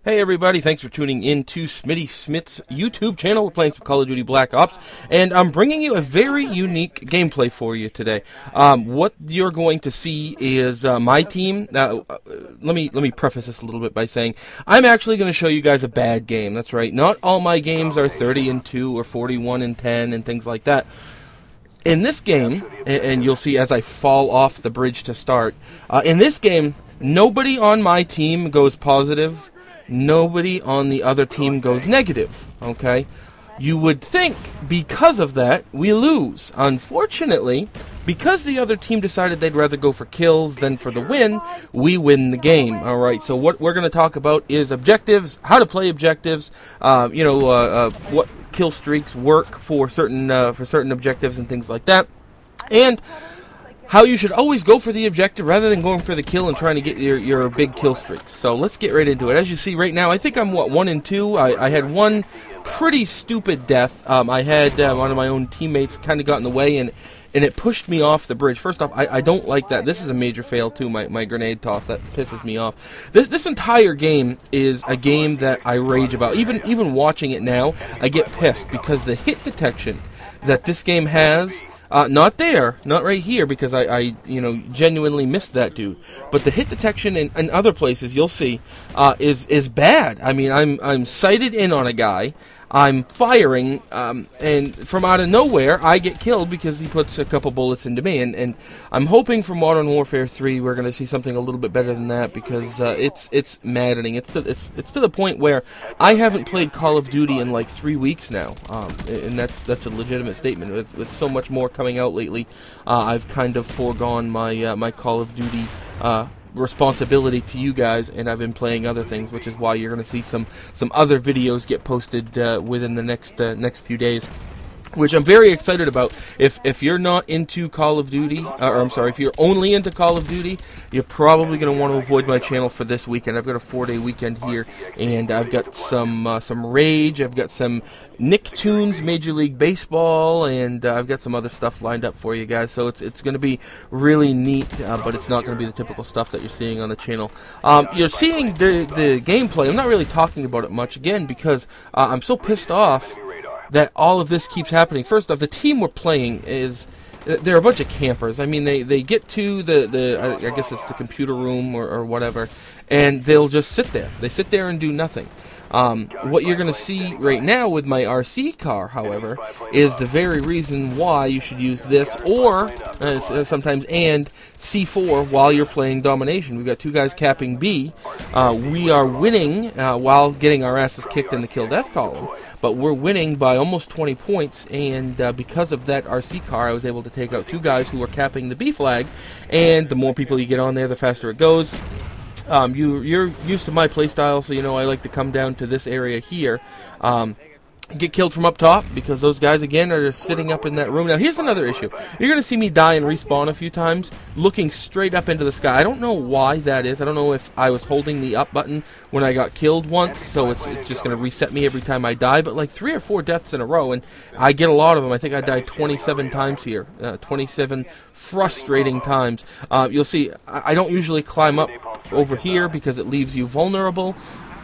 Hey everybody, thanks for tuning in to Smitty Smith's YouTube channel. We're playing some Call of Duty Black Ops, and I'm bringing you a very unique gameplay for you today. What you're going to see is my team. Now, let me preface this a little bit by saying I'm actually going to show you guys a bad game. That's right, not all my games are 30-2 or 41-10 and things like that. In this game, and you'll see as I fall off the bridge to start, in this game, nobody on my team goes positive. Nobody on the other team goes negative, okay? You would think because of that, we lose. Unfortunately, because the other team decided they'd rather go for kills than for the win, we win the game, alright? So what we're going to talk about is objectives, how to play objectives, what kill streaks work for certain objectives and things like that, and how you should always go for the objective rather than going for the kill and trying to get your big kill streaks. So let's get right into it. As you see right now, I think I'm, 1-2. I had one pretty stupid death. I had one of my own teammates kind of got in the way, and it pushed me off the bridge. First off, I don't like that. This is a major fail, too, my grenade toss. That pisses me off. This entire game is a game that I rage about. Even watching it now, I get pissed because the hit detection that this game has... not right here, because I genuinely missed that dude. But the hit detection in other places, you'll see, is bad. I mean, I'm sighted in on a guy, I'm firing, and from out of nowhere, I get killed because he puts a couple bullets into me. And I'm hoping for Modern Warfare 3 we're going to see something a little bit better than that, because it's maddening. It's to the point where I haven't played Call of Duty in like 3 weeks now, and that's a legitimate statement. With so much more coming out lately, I've kind of foregone my my Call of Duty responsibility to you guys, and I've been playing other things, which is why you're going to see some other videos get posted within the next few days, which I'm very excited about. If you're not into Call of Duty, or I'm sorry, if you're only into Call of Duty, you're probably going to want to avoid my channel for this weekend. I've got a 4-day weekend here, and I've got some Rage, I've got some Nicktoons Major League Baseball, and I've got some other stuff lined up for you guys. So it's going to be really neat, but it's not going to be the typical stuff that you're seeing on the channel. You're seeing the gameplay. I'm not really talking about it much, again, because I'm so pissed off that all of this keeps happening. First off, the team we're playing they're a bunch of campers. I mean, they get to I guess it's the computer room or whatever, and they'll just sit there. They sit there and do nothing. What you're going to see right now with my RC car, however, is the very reason why you should use this, or sometimes and C4 while you're playing Domination. We've got two guys capping B. We are winning while getting our asses kicked in the kill death column, but we're winning by almost 20 points, and because of that RC car, I was able to take out two guys who were capping the B flag, and the more people you get on there, the faster it goes. You're used to my playstyle, so you know I like to come down to this area here, get killed from up top, because those guys, again, are just sitting up in that room. Now, here's another issue. You're going to see me die and respawn a few times, looking straight up into the sky. I don't know why that is. I don't know if I was holding the up button when I got killed once, so it's just going to reset me every time I die, but like 3 or 4 deaths in a row, and I get a lot of them. I think I died 27 times here, 27 frustrating times. You'll see, I don't usually climb up over here because it leaves you vulnerable.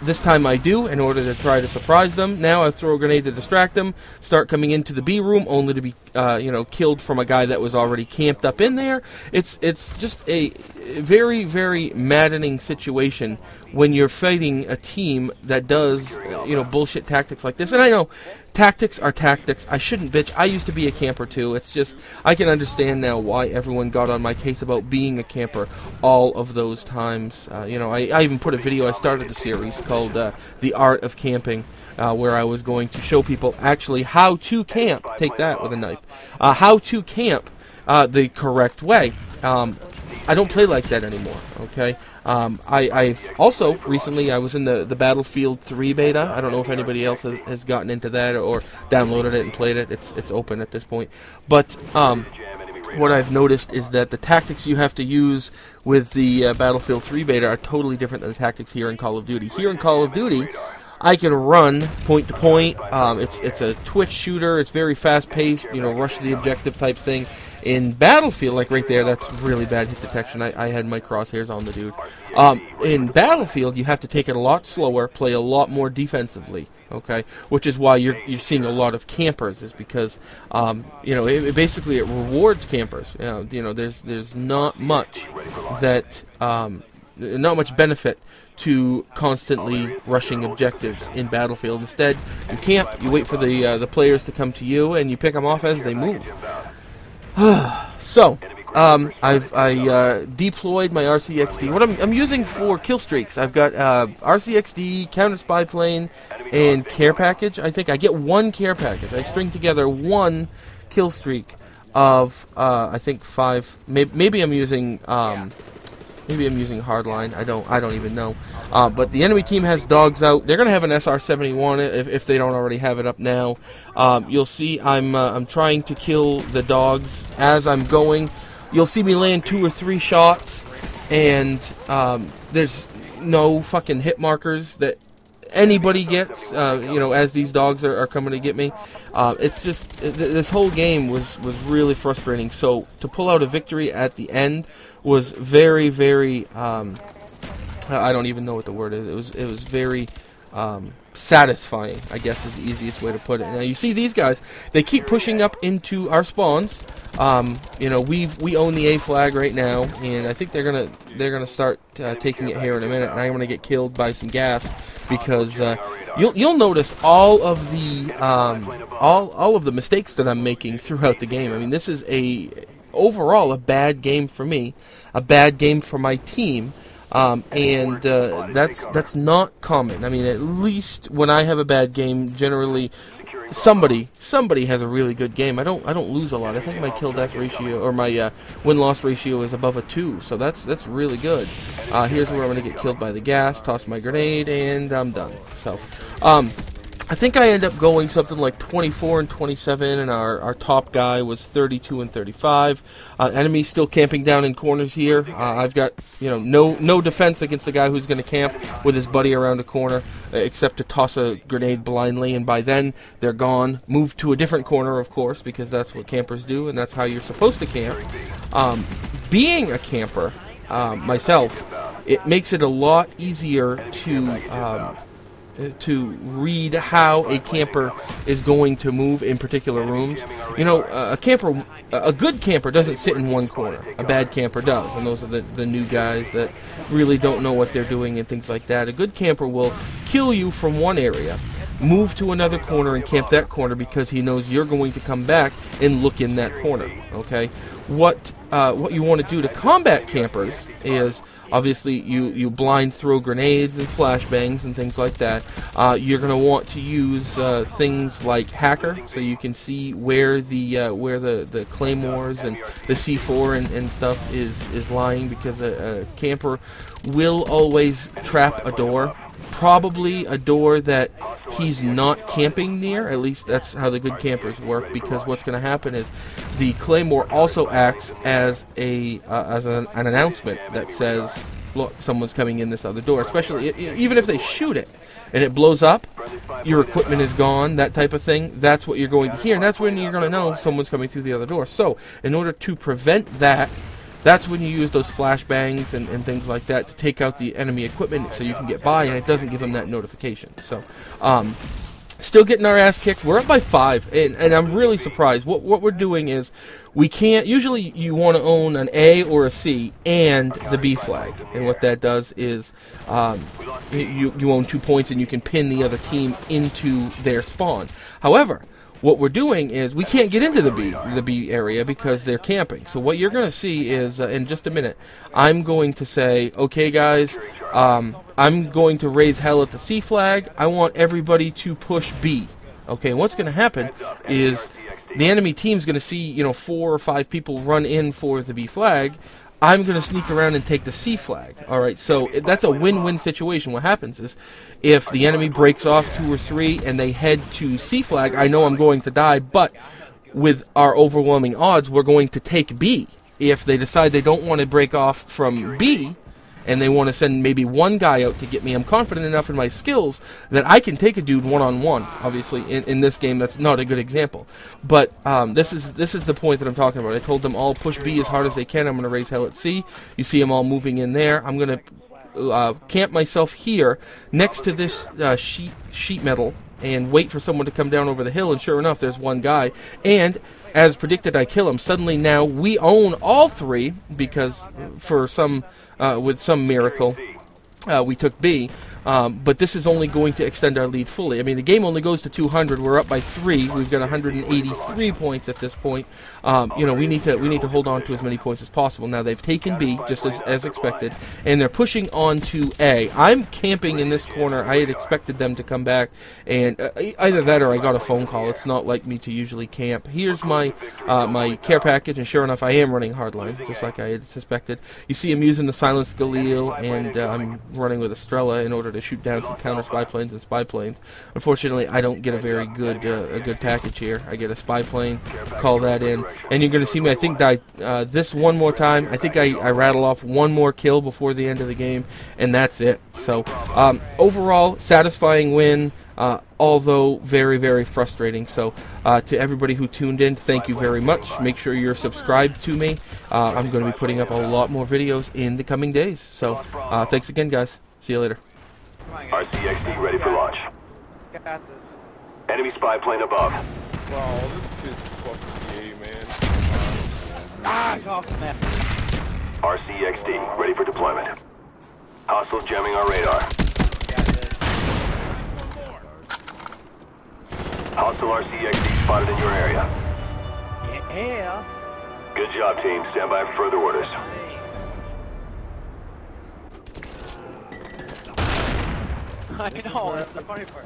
This time I do, in order to try to surprise them. Now I throw a grenade to distract them, start coming into the B room, only to be, killed from a guy that was already camped up in there. It's just a very, very maddening situation when you're fighting a team that does, bullshit tactics like this. And I know, tactics are tactics. I shouldn't bitch. I used to be a camper too. It's just, I can understand now why everyone got on my case about being a camper all of those times. I even put a video, I started a series called The Art of Camping, where I was going to show people actually how to camp. Take that with a knife. How to camp the correct way. I don't play like that anymore, okay? I've also, recently, I was in the Battlefield 3 beta. I don't know if anybody else has gotten into that or downloaded it and played it. It's open at this point. But what I've noticed is that the tactics you have to use with the Battlefield 3 beta are totally different than the tactics here in Call of Duty. Here in Call of Duty, I can run point to point. It's a twitch shooter. It's very fast paced. Rush to the objective type thing. In Battlefield, like right there, that's really bad hit detection. I had my crosshairs on the dude. In Battlefield, you have to take it a lot slower, play a lot more defensively. Okay, which is why you're seeing a lot of campers, is because basically it rewards campers. There's not much not much benefit to constantly rushing objectives in Battlefield. Instead, you camp, you wait for the players to come to you, and you pick them off as they move. So, I deployed my RCXD. What I'm using for kill streaks, I've got RCXD, Counter Spy Plane, and Care Package. I think I get one Care Package. I string together one kill streak of I think 5. Maybe I'm using Hardline. I don't even know. But the enemy team has dogs out. They're gonna have an SR-71 if they don't already have it up now. You'll see I'm trying to kill the dogs as I'm going. You'll see me land 2 or 3 shots, and there's no fucking hit markers that anybody gets, as these dogs are coming to get me. It's just, this whole game was really frustrating. So to pull out a victory at the end was very, very, I don't even know what the word is. It was very satisfying, I guess is the easiest way to put it. Now you see these guys, they keep pushing up into our spawns. We own the A flag right now, and I think they're gonna start taking it here in a minute, and I'm gonna get killed by some gas because you'll notice all of the mistakes that I'm making throughout the game. I mean, this is overall a bad game for me, a bad game for my team. And that's not common. I mean, at least when I have a bad game, generally somebody has a really good game. I don't lose a lot. I think my kill-death ratio or my win-loss ratio is above a 2, so that's really good. Here's where I'm going to get killed by the gas, toss my grenade, and I'm done. So, I think I end up going something like 24 and 27, and our top guy was 32 and 35. Enemy still camping down in corners here. I've got no defense against the guy who's going to camp with his buddy around a corner, except to toss a grenade blindly, and by then they're gone. Move to a different corner, of course, because that's what campers do, and that's how you're supposed to camp. Being a camper myself, it makes it a lot easier to read how a camper is going to move in particular rooms. A good camper doesn't sit in one corner. A bad camper does, and those are the new guys that really don't know what they're doing and things like that. A good camper will kill you from one area, move to another corner and camp that corner because he knows you're going to come back and look in that corner. Okay, what you want to do to combat campers is obviously you blind throw grenades and flashbangs and things like that. You're going to want to use things like Hacker, so you can see where the claymores and the C4 and stuff is lying, because a camper will always trap a door. Probably a door that he's not camping near. At least that's how the good campers work, because what's going to happen is the claymore also acts as an announcement that says, look, someone's coming in this other door. Especially even if they shoot it and it blows up, your equipment is gone, that type of thing. That's what you're going to hear, and that's when you're going to know someone's coming through the other door. So in order to prevent that, that's when you use those flashbangs and things like that to take out the enemy equipment so you can get by, and it doesn't give them that notification. So, still getting our ass kicked. We're up by 5, and I'm really surprised. What we're doing is, we can't, usually you want to own an A or a C and the B flag, and what that does is you own 2 points and you can pin the other team into their spawn. However, what we're doing is we can't get into the B area because they're camping. So what you're going to see is, in just a minute, I'm going to say, okay guys, I'm going to raise hell at the C flag. I want everybody to push B. Okay, and what's going to happen is the enemy team's going to see, 4 or 5 people run in for the B flag. I'm going to sneak around and take the C flag. Alright, so that's a win-win situation. What happens is, if the enemy breaks off 2 or 3 and they head to C flag, I know I'm going to die, but with our overwhelming odds, we're going to take B. If they decide they don't want to break off from B, and they want to send maybe one guy out to get me, I'm confident enough in my skills that I can take a dude one-on-one. Obviously, in this game, that's not a good example. But this is the point that I'm talking about. I told them all push B as hard as they can. I'm going to raise hell at C. You see them all moving in there. I'm going to camp myself here next to this sheet metal and wait for someone to come down over the hill, and sure enough, there's one guy. And as predicted, I kill him. Suddenly now we own all three because for some with some miracle we took B. But this is only going to extend our lead fully. I mean, the game only goes to 200. We're up by 3. We've got 183 points at this point. You know, we need to hold on to as many points as possible. Now they've taken B just as expected, and they're pushing on to A. I'm camping in this corner. I had expected them to come back, and either that or I got a phone call. It's not like me to usually camp. Here's my my care package, and sure enough, I am running hardline, just like I had suspected. You see, I'm using the silenced Galil, and I'm running with Estrella in order to shoot down some counter spy planes and spy planes. Unfortunately, I don't get a very good a good package here. I get a spy plane, call that in, and you're going to see me, I think, die this one more time. I think I rattle off one more kill before the end of the game, and that's it. So overall, satisfying win, although very, very frustrating. So to everybody who tuned in, thank you very much. Make sure you're subscribed to me. I'm going to be putting up a lot more videos in the coming days. So thanks again, guys. See you later. RCXD ready for launch. Got this. Enemy spy plane above. Wow, this is fucking gay, man. Ah, get off the map. RCXD ready for deployment. Hostiles jamming our radar. Got this. Hostile RCXD spotted in your area. Yeah. Good job, team. Stand by for further orders. I know, that's the funny part.